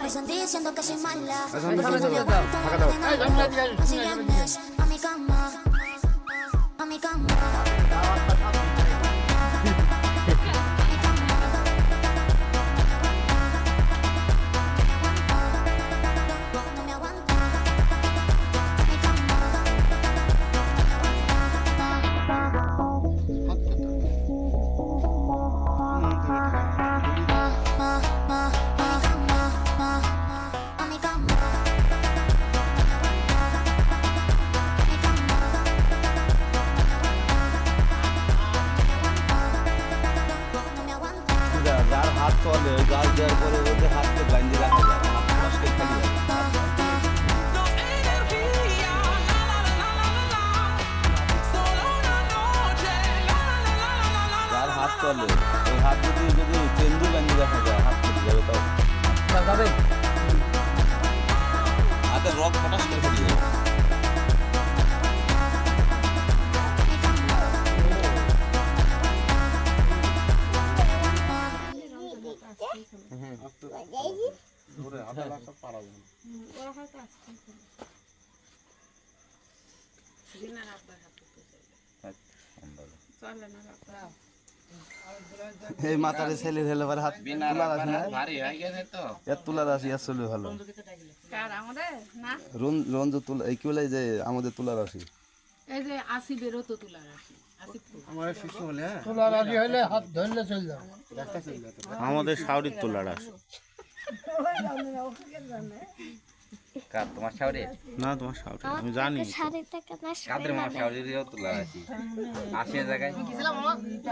dicen diciendo que soy mala. Déjame Porque no solo, le aguanto faca una daw। vena loca. Así vienes a mi cama, a mi cama. No me aguanta. Mi cama. A mi cama. No me aguanta. যার হাত চলে ওই গাছ দেওয়ার পরে ওদের হাতকে বাঁধিয়ে রাখা যায় না, হাত কষ্টে খালি হয়। যার হাত চলে ওই হাত যদি চেন্দু বাঁধিয়ে রাখা যায় হাত কেটে যাবে, তাও যাবে হাতের রক ফটাস করে ফেটে যাবে। এই মাথার ছেলে হেলে হাত তুলা রাখি না, এর তুলা রাশি আসলে ভালো রঞ্জু তুলা এই কি বলে যে আমাদের তুলা রাশি এই যে 80 বেরো তো তুলা রাখি 80 আমাদের শাওরির তুলা রাশি। কার তোমার শাওরে না তোমার শাওরি আমি জানি কাদের মামা শাওরিরও তুলা আছে আসে জায়গায়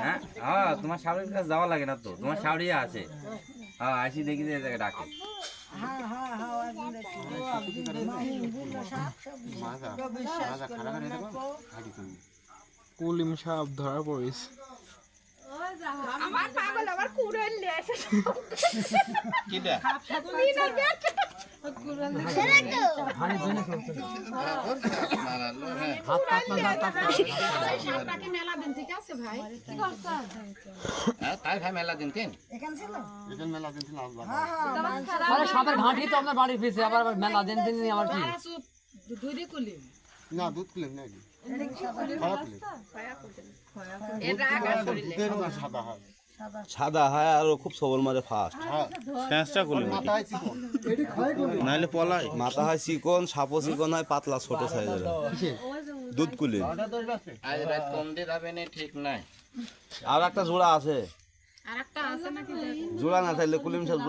হ্যাঁ হ্যাঁ তোমার শাওরির কাছে যাওয়া লাগে না তো, তোমার শাওরি আছে হ্যাঁ আসি দেখি যে জায়গায় ডাকে কুলিম সাপ ধরা পড়িস আমার পাগল আবার কুড়াল নিয়ে আসে কিটা সাপটাকে মেলা দিন থেকে আছে ভাই কি করছ হ্যাঁ তাই ভাই মেলা দিন কেন আরে সাপের ঘাঁটি তো আপনার বাড়ির পিছে আবার মেলা দিন দিন আমার কি দুধ কুলি না দুধ খুলেন না সাদা হয় সাদা হয় আর ও খুব সবল মারে ফাস্ট চেষ্টা করলে মাথায় চিকন নাহলে পলাই মাথা হয় চিকন, সাপও চিকন হয়, পাতলা ছোট সাইজের দুধ কুলি। আজ রাত কম দিয়ে যাবে না ঠিক নাই আর একটা জোড়া আছে, আরেকটা আছে নাকি জোড়া না থাকলে কুলিম সাপ